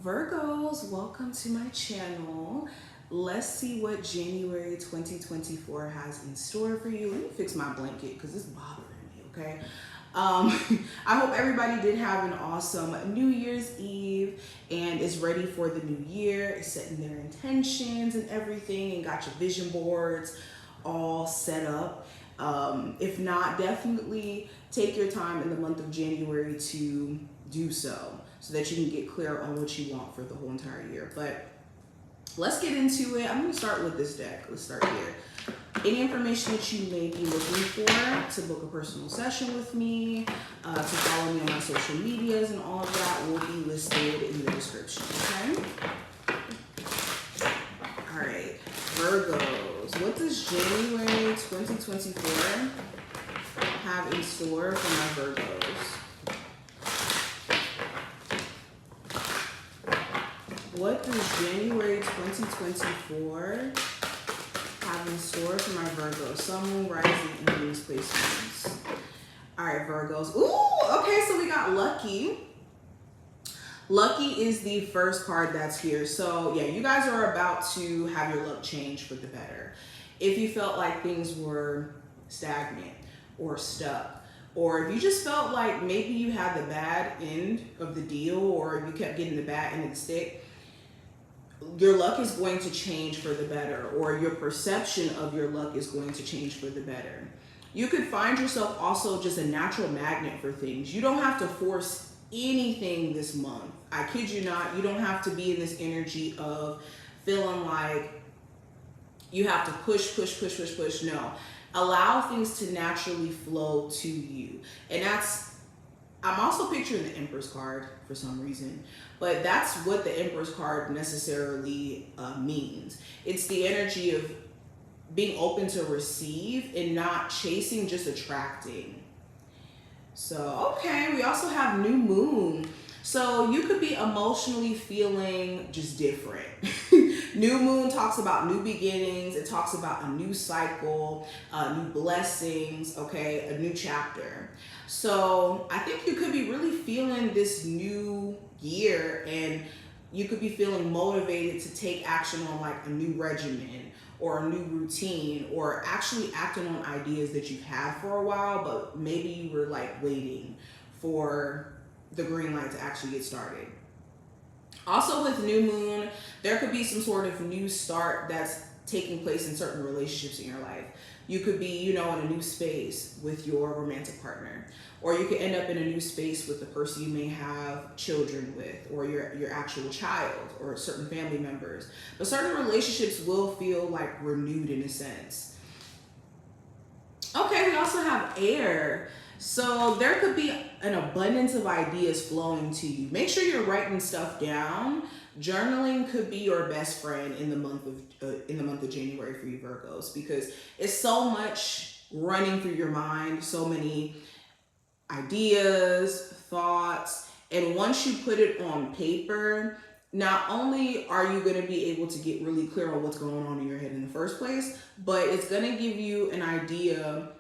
Virgos, welcome to my channel. Let's see what January 2024 has in store for you. Let me fix my blanket because it's bothering me, okay? I hope everybody did have an awesome New Year's Eve and is ready for the new year, is setting their intentions and everything, and got your vision boards all set up. If not, definitely take your time in the month of January to do so that you can get clear on what you want for the whole entire year. But let's get into it. I'm going to start with this deck. Let's start here. Any information that you may be looking for to book a personal session with me, to follow me on my social medias and all of that will be listed in the description, okay? All right, Virgos. What does January 2024 have in store for my Virgos? What does January 2024 have in store for my Virgos? Sun, Moon, Rising, and Venus placements. All right, Virgos. Ooh, okay, so we got Lucky. Lucky is the first card that's here. So yeah, you guys are about to have your luck change for the better. If you felt like things were stagnant or stuck, or if you just felt like maybe you had the bad end of the deal, or you kept getting the bad end of the stick, your luck is going to change for the better, or your perception of your luck is going to change for the better. You could find yourself also just a natural magnet for things. You don't have to force anything this month. I kid you not. You don't have to be in this energy of feeling like you have to push. No. Allow things to naturally flow to you. And I'm also picturing the Empress card for some reason, but that's what the Empress card necessarily means. It's the energy of being open to receive and not chasing, just attracting. So, okay, we also have New Moon. So you could be emotionally feeling just different. New Moon talks about new beginnings. It talks about a new cycle, new blessings, okay, a new chapter. So I think you could be really feeling this new year, and you could be feeling motivated to take action on like a new regimen or a new routine, or actually acting on ideas that you've had for a while, but maybe you were like waiting for the green light to actually get started. Also with New Moon, there could be some sort of new start that's taking place in certain relationships in your life. You could be, in a new space with your romantic partner, or you could end up in a new space with the person you may have children with, or your actual child, or certain family members. But certain relationships will feel like renewed in a sense. Okay, we also have Air. So there could be an abundance of ideas flowing to you. Make sure you're writing stuff down. Journaling could be your best friend in the month of January for you Virgos, because it's so much running through your mind, so many ideas, thoughts, and once you put it on paper, not only are you going to be able to get really clear on what's going on in your head in the first place, but it's going to give you an idea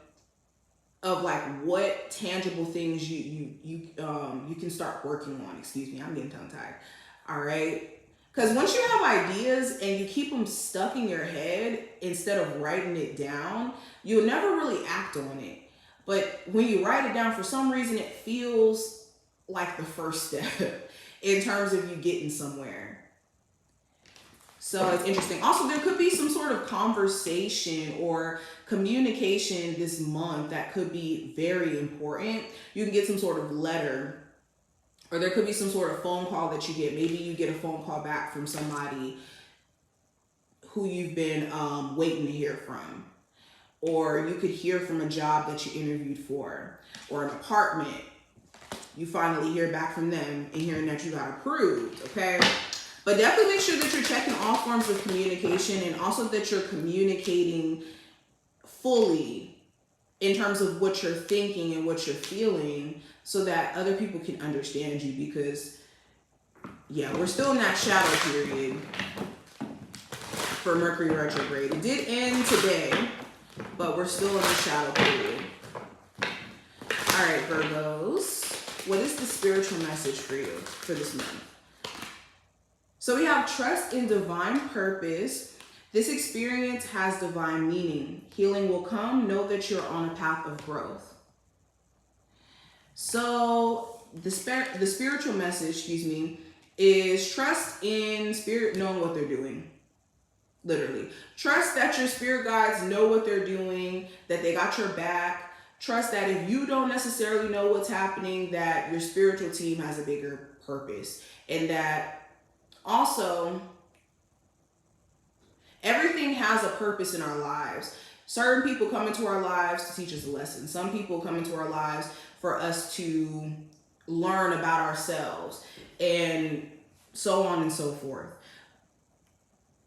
of like what tangible things you can start working on. Excuse me, I'm getting tongue tied. All right, because once you have ideas and you keep them stuck in your head instead of writing it down, you'll never really act on it. But when you write it down, for some reason it feels like the first step in terms of you getting somewhere. So it's interesting. Also, there could be some sort of conversation or communication this month that could be very important. You can get some sort of letter, or there could be some sort of phone call that you get. Maybe you get a phone call back from somebody who you've been waiting to hear from. Or you could hear from a job that you interviewed for, or an apartment. You finally hear back from them and hearing that you got approved, okay? But definitely make sure that you're checking all forms of communication, and also that you're communicating fully in terms of what you're thinking and what you're feeling, so that other people can understand you, because yeah, we're still in that shadow period for Mercury retrograde. It did end today, but we're still in the shadow period. All right, Virgos, what is the spiritual message for you for this month? So we have trust in divine purpose. This experience has divine meaning. Healing will come. Know that you're on a path of growth. So the spiritual message, is trust in spirit knowing what they're doing. Literally. Trust that your spirit guides know what they're doing, that they got your back. Trust that if you don't necessarily know what's happening, that your spiritual team has a bigger purpose. And that also, everything has a purpose in our lives. Certain people come into our lives to teach us a lesson. Some people come into our lives for us to learn about ourselves, and so on and so forth.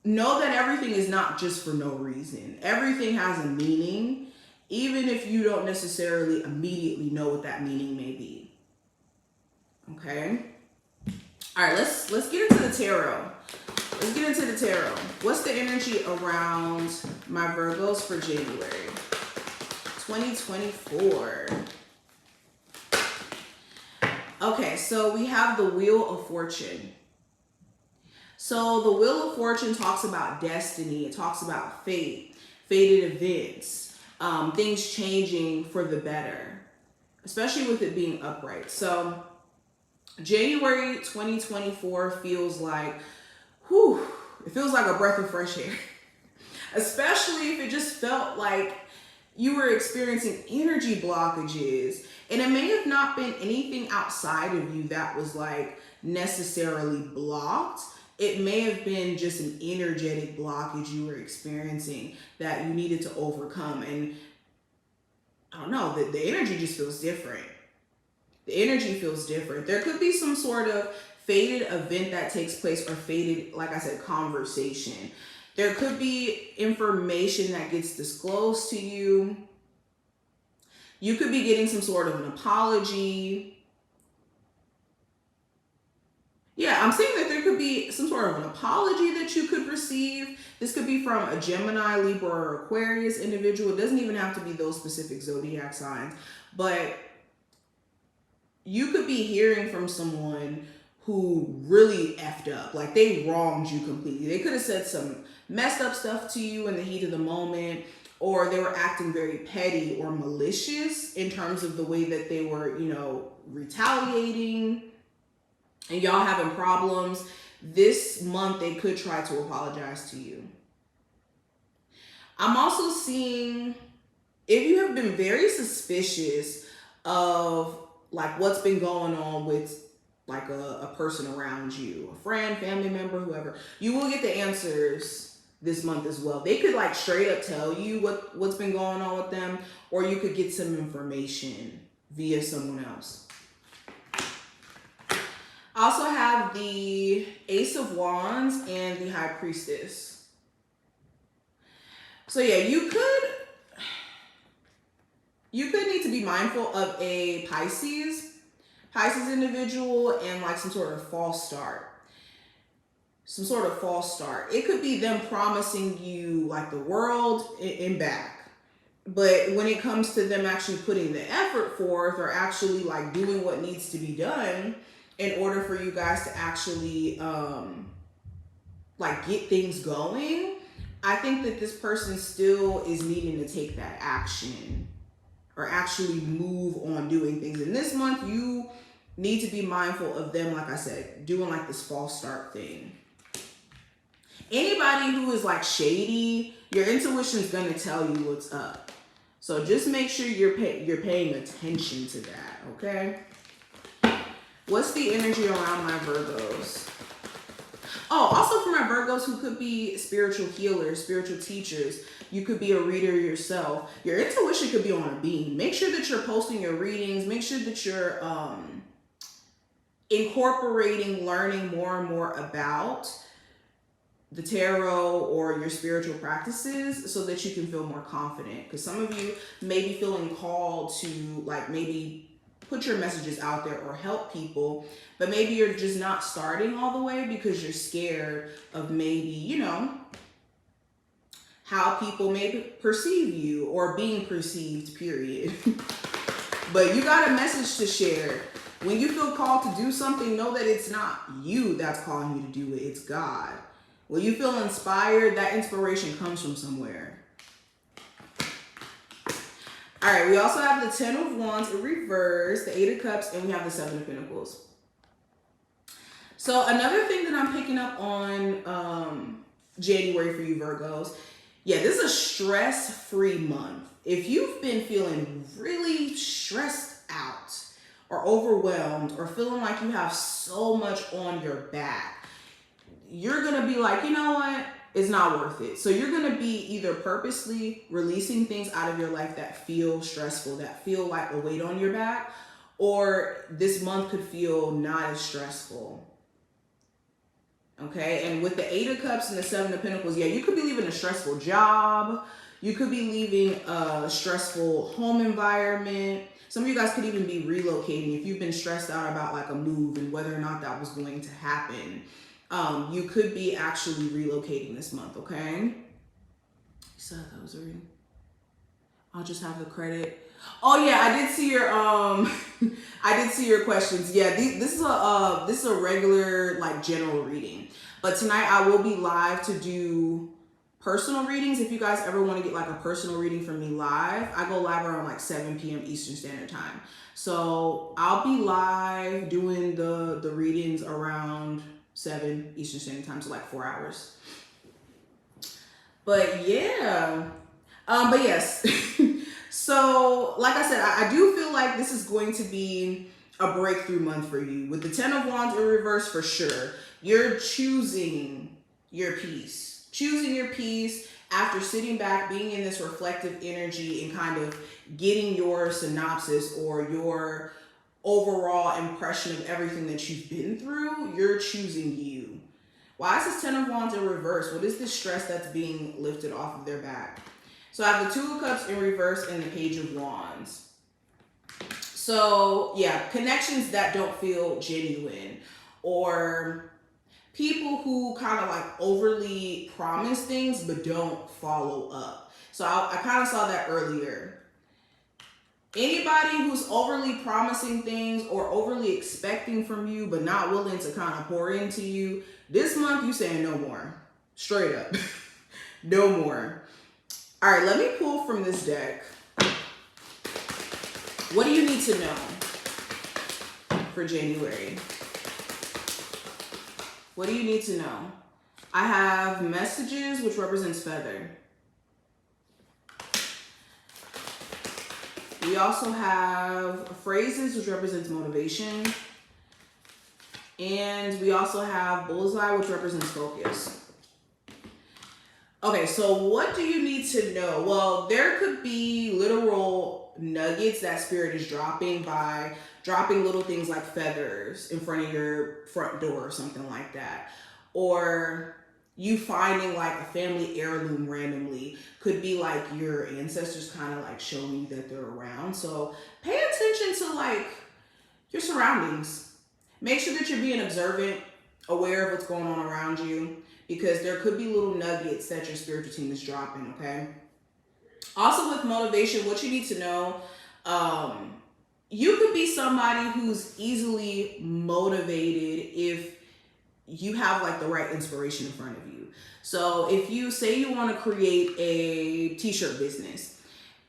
Know that everything is not just for no reason. Everything has a meaning, even if you don't necessarily immediately know what that meaning may be. Okay? All right, let's get into the tarot. Let's get into the tarot. What's the energy around my Virgos for January 2024? Okay, so we have the Wheel of Fortune. So the Wheel of Fortune talks about destiny. It talks about fate, fated events, things changing for the better, especially with it being upright. So January 2024 feels like, it feels like a breath of fresh air, especially if it just felt like you were experiencing energy blockages. And it may have not been anything outside of you that was like necessarily blocked. It may have been just an energetic blockage you were experiencing that you needed to overcome. And I don't know, the energy just feels different. The energy feels different. There could be some sort of fated event that takes place, or fated, like I said, conversation. There could be information that gets disclosed to you. You could be getting some sort of an apology. Yeah, I'm saying that there could be some sort of an apology that you could receive. This could be from a Gemini, Libra, or Aquarius individual. It doesn't even have to be those specific zodiac signs. But you could be hearing from someone who really effed up. Like, they wronged you completely. They could have said some messed up stuff to you in the heat of the moment, or they were acting very petty or malicious in terms of the way that they were, retaliating, and y'all having problems. This month, they could try to apologize to you. I'm also seeing, if you have been very suspicious of like what's been going on with like a person around you, a friend, family member, whoever, you will get the answers this month as well. They could like straight up tell you what's been going on with them, or you could get some information via someone else. I also have the Ace of Wands and the High Priestess. So yeah, you could need to be mindful of a Pisces individual and like some sort of false start. It could be them promising you like the world and back. But when it comes to them actually putting the effort forth, or actually like doing what needs to be done in order for you guys to actually like get things going, I think that this person still is needing to take that action or actually move on doing things. And this month, you need to be mindful of them, like I said, doing like this false start thing. Anybody who is like shady, your intuition is going to tell you what's up. So just make sure you're paying attention to that, okay? What's the energy around my Virgos? Oh, also for my Virgos who could be spiritual healers, spiritual teachers, you could be a reader yourself. Your intuition could be on a beam. Make sure that you're posting your readings. Make sure that you're incorporating learning more and more about the tarot or your spiritual practices so that you can feel more confident. Because some of you may be feeling called to like maybe put your messages out there or help people, but maybe you're just not starting all the way because you're scared of maybe, how people may perceive you or being perceived, period. But you got a message to share. When you feel called to do something, know that it's not you that's calling you to do it, it's God. When you feel inspired, that inspiration comes from somewhere. All right, we also have the 10 of Wands in reverse, the 8 of Cups, and we have the 7 of Pentacles. So another thing that I'm picking up on January for you Virgos, yeah, this is a stress-free month. If you've been feeling really stressed out or overwhelmed or feeling like you have so much on your back, you're going to be like, you know what? It's not worth it. So you're going to be either purposely releasing things out of your life that feel stressful, that feel like a weight on your back, or this month could feel not as stressful. Okay, and with the 8 of Cups and the 7 of Pentacles, yeah, you could be leaving a stressful job. You could be leaving a stressful home environment. Some of you guys could even be relocating if you've been stressed out about like a move and whether or not that was going to happen. You could be actually relocating this month, okay? So that was a reading. I'll just have the credit. Oh yeah, I did see your I did see your questions. Yeah, this is a regular like general reading. But tonight I will be live to do personal readings. If you guys ever want to get like a personal reading from me live, I go live around like 7 p.m. Eastern Standard Time. So I'll be live doing the readings around 7 Eastern Standard Time, so like 4 hours. But yeah, but yes. So like I said, I do feel like this is going to be a breakthrough month for you. With the 10 of Wands in reverse, for sure, you're choosing your peace. Choosing your peace after sitting back, being in this reflective energy and kind of getting your synopsis or your overall impression of everything that you've been through. You're choosing you. Why is this 10 of Wands in reverse? What is this stress that's being lifted off of their back? So I have the 2 of Cups in reverse and the Page of Wands. So yeah, connections that don't feel genuine, or people who kind of like overly promise things but don't follow up. So I kind of saw that earlier. Anybody who's overly promising things or overly expecting from you but not willing to kind of pour into you, this month you saying no more. Straight up. No more. All right, let me pull from this deck. What do you need to know for January? What do you need to know? I have messages, which represents feather. We also have phrases, which represents motivation. And we also have bullseye, which represents focus. Okay, so what do you need to know? Well, there could be literal nuggets that Spirit is dropping by dropping little things like feathers in front of your front door or something like that. Or you finding like a family heirloom randomly. Could be like your ancestors kind of like showing you that they're around. So pay attention to like your surroundings. Make sure that you're being observant, aware of what's going on around you, because there could be little nuggets that your spiritual team is dropping, okay? Also with motivation, what you need to know, you could be somebody who's easily motivated if you have like the right inspiration in front of you. So if you say you want to create a t-shirt business,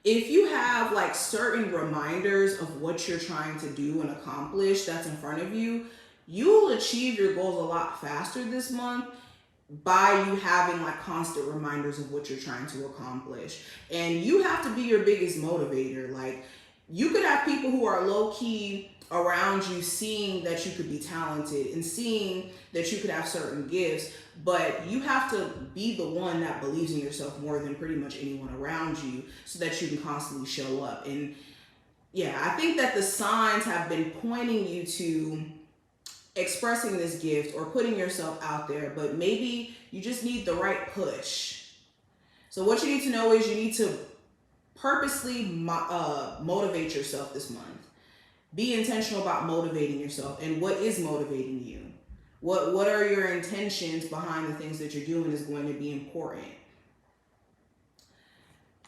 if you have like certain reminders of what you're trying to do and accomplish that's in front of you, you will achieve your goals a lot faster this month by you having like constant reminders of what you're trying to accomplish. And you have to be your biggest motivator. Like, you could have people who are low-key around you seeing that you could be talented and seeing that you could have certain gifts, but you have to be the one that believes in yourself more than pretty much anyone around you so that you can constantly show up. And yeah, I think that the signs have been pointing you to expressing this gift or putting yourself out there, but maybe you just need the right push. So what you need to know is you need to purposely motivate yourself this month. Be intentional about motivating yourself. And what is motivating you? What are your intentions behind the things that you're doing is going to be important.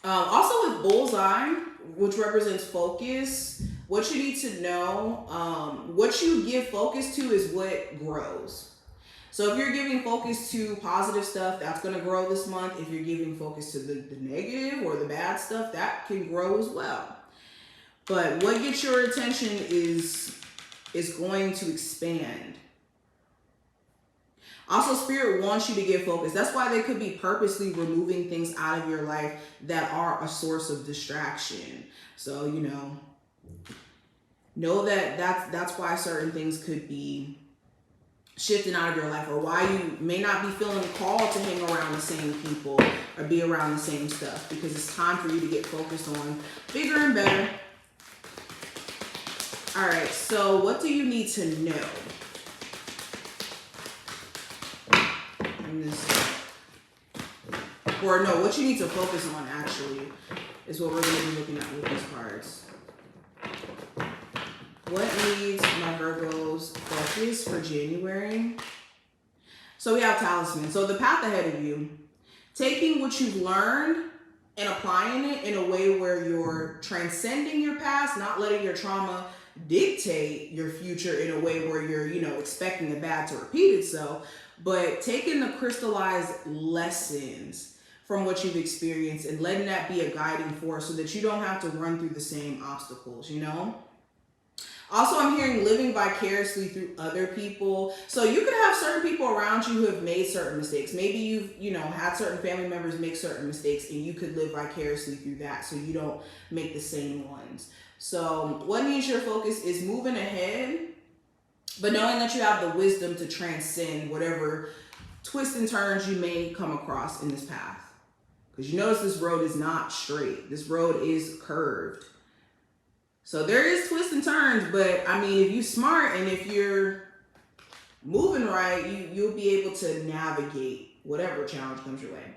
Also with bullseye, which represents focus, What you need to know, what you give focus to is what grows. So if you're giving focus to positive stuff, that's going to grow this month. If you're giving focus to the negative or the bad stuff, that can grow as well. But what gets your attention is going to expand. Also, Spirit wants you to give focus. That's why they could be purposely removing things out of your life that are a source of distraction. So, know that that's why certain things could be shifting out of your life, or why you may not be feeling called to hang around the same people or be around the same stuff, because it's time for you to get focused on bigger and better. All right, so what do you need to know? Or no, what you need to focus on actually is what we're going to be looking at with these cards. What needs my Virgos focus for January? So we have Talisman. So the path ahead of you, taking what you've learned and applying it in a way where you're transcending your past, not letting your trauma dictate your future in a way where you're, expecting the bad to repeat itself, but taking the crystallized lessons from what you've experienced and letting that be a guiding force so that you don't have to run through the same obstacles, Also, I'm hearing living vicariously through other people. So you could have certain people around you who have made certain mistakes. Maybe you've, had certain family members make certain mistakes, and you could live vicariously through that so you don't make the same ones. So what needs your focus is moving ahead, but knowing that you have the wisdom to transcend whatever twists and turns you may come across in this path. Because you notice this road is not straight. This road is curved. So there is twists and turns, but if you're smart and if you're moving right, you'll be able to navigate whatever challenge comes your way.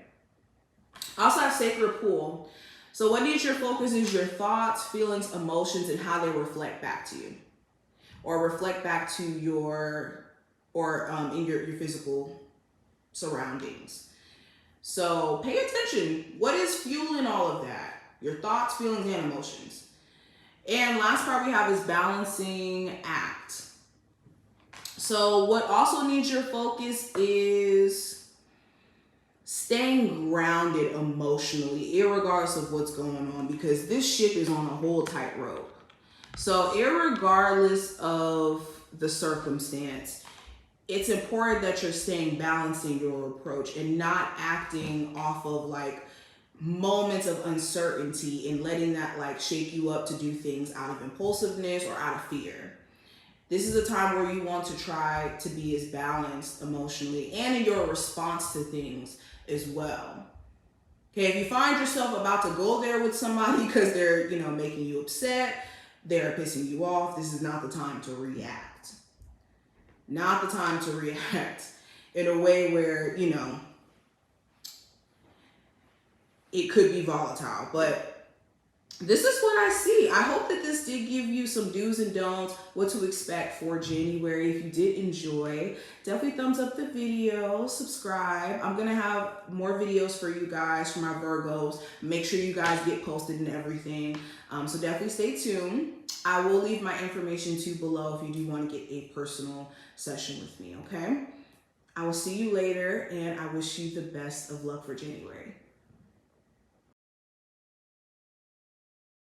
I also have Sacred Pool. So what needs your focus is your thoughts, feelings, emotions, and how they reflect back to you, or reflect back to in your physical surroundings. So pay attention. What is fueling all of that? Your thoughts, feelings, and emotions. And last part we have is balancing act. So what also needs your focus is staying grounded emotionally, irregardless of what's going on, because this ship is on a whole tightrope. So irregardless of the circumstance, it's important that you're staying balanced in your approach and not acting off of moments of uncertainty and letting that shake you up to do things out of impulsiveness or out of fear. This is a time where you want to try to be as balanced emotionally and in your response to things as well. Okay, if you find yourself about to go there with somebody because they're, making you upset, they're pissing you off, this is not the time to react. Not the time to react in a way where, it could be volatile. But this is what I see. I hope that this did give you some do's and don'ts, what to expect for January. If you did enjoy, definitely thumbs up the video, subscribe. I'm going to have more videos for you guys, for my Virgos. Make sure you guys get posted and everything. So definitely stay tuned. I will leave my information too below if you do want to get a personal session with me, okay? I will see you later, and I wish you the best of luck for January.